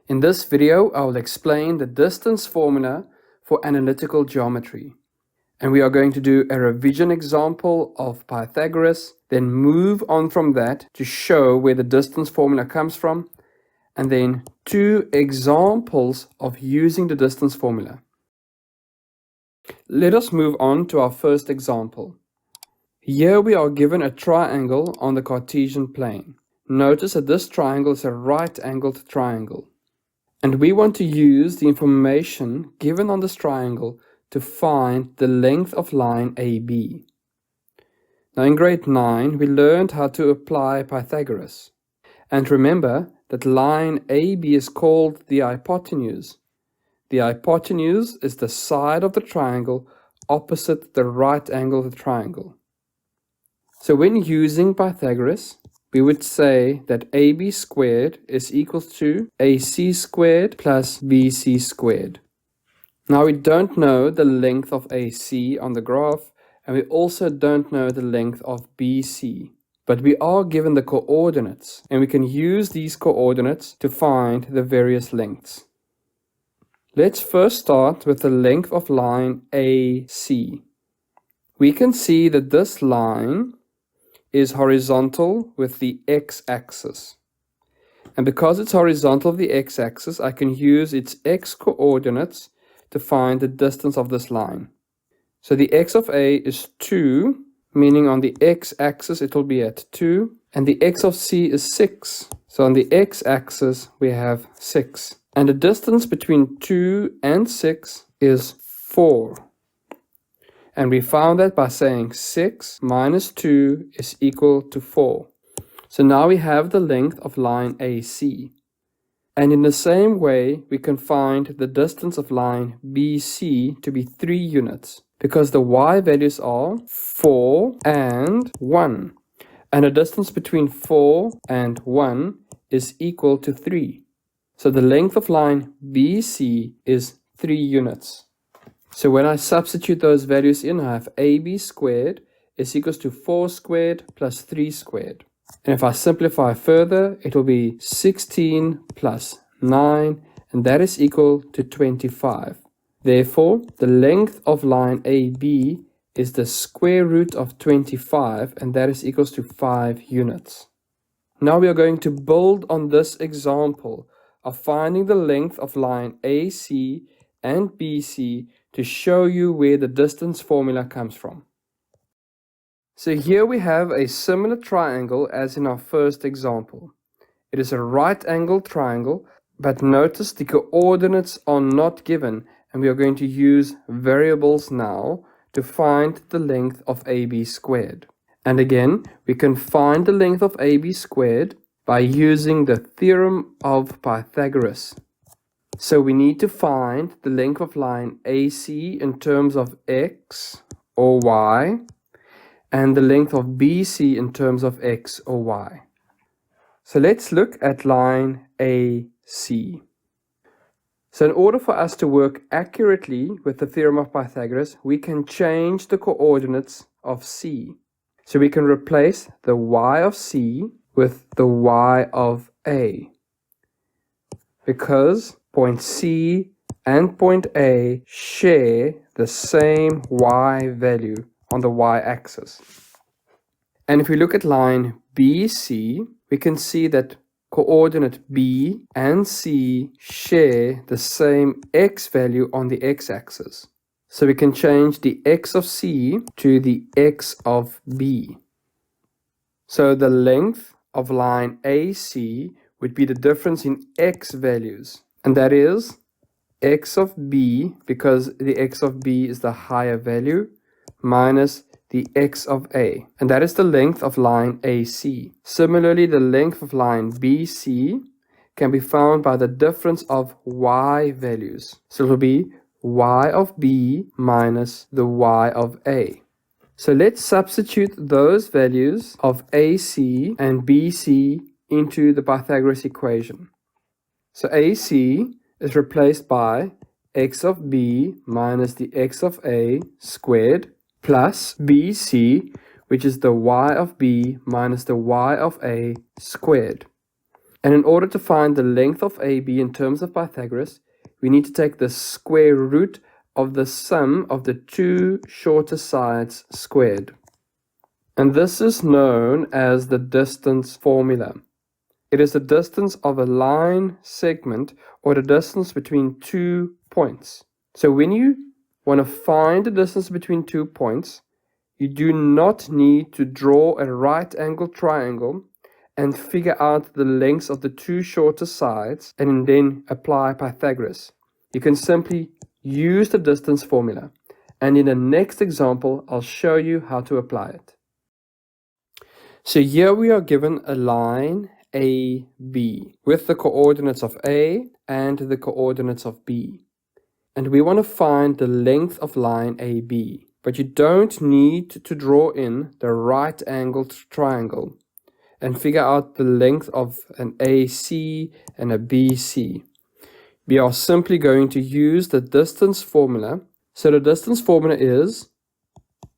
In this video, I will explain the distance formula for analytical geometry. And we are going to do a revision example of Pythagoras, then move on from that to show where the distance formula comes from, and then 2 examples of using the distance formula. Let us move on to our first example. Here we are given a triangle on the Cartesian plane. Notice that this triangle is a right-angled triangle. And we want to use the information given on this triangle to find the length of line AB. Now in grade 9 we learned how to apply Pythagoras. And remember that line AB is called the hypotenuse. The hypotenuse is the side of the triangle opposite the right angle of the triangle. So when using Pythagoras, we would say that AB squared is equal to AC squared plus BC squared. Now we don't know the length of AC on the graph, and we also don't know the length of BC. But we are given the coordinates, and we can use these coordinates to find the various lengths. Let's first start with the length of line AC. We can see that this line is horizontal with the x-axis. And because it's horizontal with the x-axis, I can use its x-coordinates to find the distance of this line. So the x of A is 2, meaning on the x-axis it will be at 2, and the x of C is 6. So on the x-axis we have 6. And the distance between 2 and 6 is 4. And we found that by saying 6 minus 2 is equal to 4. So now we have the length of line AC. And in the same way, we can find the distance of line BC to be 3 units, because the y values are 4 and 1. And the distance between 4 and 1 is equal to 3. So the length of line BC is 3 units. So when I substitute those values in, I have AB squared is equals to 4 squared plus 3 squared. And if I simplify further, it will be 16 plus 9, and that is equal to 25. Therefore, the length of line AB is the square root of 25, and that is equals to 5 units. Now we are going to build on this example of finding the length of line AC and BC to show you where the distance formula comes from. So here we have a similar triangle as in our first example. It is a right-angled triangle, but notice the coordinates are not given, and we are going to use variables now to find the length of AB squared. And again, we can find the length of AB squared by using the theorem of Pythagoras. So we need to find the length of line AC in terms of x or y, and the length of BC in terms of x or y. So let's look at line AC. So in order for us to work accurately with the theorem of Pythagoras, we can change the coordinates of C. So we can replace the y of C with the y of A, because point C and point A share the same y value on the y-axis. And if we look at line BC, we can see that coordinate B and C share the same x value on the x-axis. So we can change the x of C to the x of B. So the length of line AC would be the difference in x values. And that is x of B, because the x of B is the higher value, minus the x of A. And that is the length of line AC. Similarly, the length of line BC can be found by the difference of y values. So it will be y of B minus the y of A. So let's substitute those values of AC and BC into the Pythagoras equation. So AC is replaced by x of B minus the x of A squared plus BC, which is the y of B minus the y of A squared. And in order to find the length of AB in terms of Pythagoras, we need to take the square root of the sum of the two shorter sides squared. And this is known as the distance formula. It is the distance of a line segment or the distance between 2 points. So when you want to find the distance between 2 points, you do not need to draw a right-angled triangle and figure out the lengths of the two shorter sides and then apply Pythagoras. You can simply use the distance formula. And in the next example, I'll show you how to apply it. So here we are given a line AB with the coordinates of A and the coordinates of B. And we want to find the length of line AB. But you don't need to draw in the right-angled triangle and figure out the length of an AC and a BC. We are simply going to use the distance formula. So the distance formula is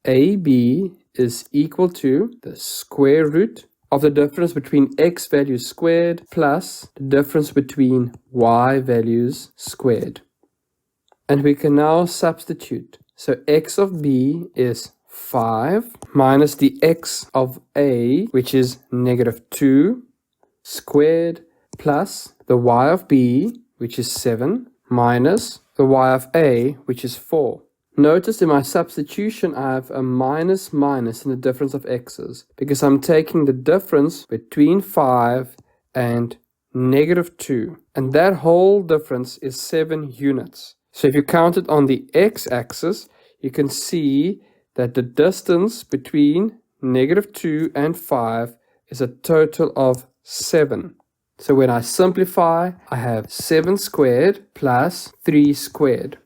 AB is equal to the square root of the difference between x values squared plus the difference between y values squared. And we can now substitute. So x of b is 5 minus the x of a, which is -2, squared, plus the y of b, which is 7, minus the y of a, which is 4. Notice in my substitution I have a minus in the difference of x's, because I'm taking the difference between 5 and -2. And that whole difference is 7 units. So if you count it on the x-axis, you can see that the distance between -2 and 5 is a total of 7. So when I simplify, I have 7 squared plus 3 squared.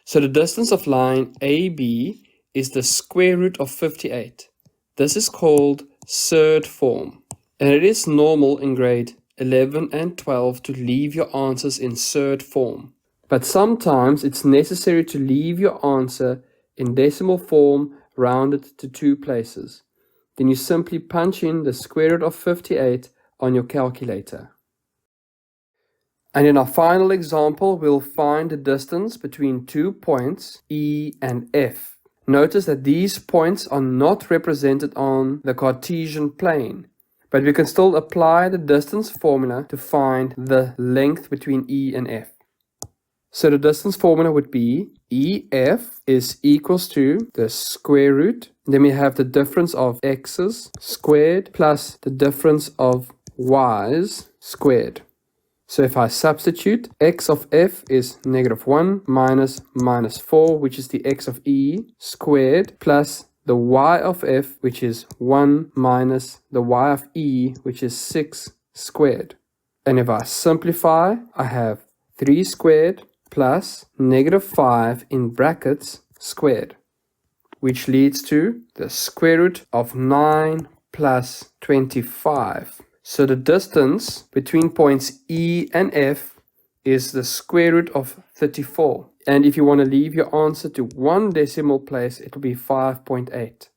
So the distance of line AB is the square root of 58. This is called surd form. And it is normal in grade 11 and 12 to leave your answers in surd form. But sometimes it's necessary to leave your answer in decimal form rounded to 2 places. Then you simply punch in the square root of 58 on your calculator. And in our final example, we'll find the distance between 2 points, E and F. Notice that these points are not represented on the Cartesian plane, but we can still apply the distance formula to find the length between E and F. So the distance formula would be EF is equals to the square root. Then we have the difference of x's squared plus the difference of y's squared. So if I substitute, x of f is -1 minus -4, which is the x of e squared, plus the y of f, which is 1 minus the y of e, which is 6 squared. And if I simplify, I have 3 squared plus -5 in brackets squared, which leads to the square root of 9 plus 25. So the distance between points E and F is the square root of 34. And if you want to leave your answer to one decimal place, it will be 5.8.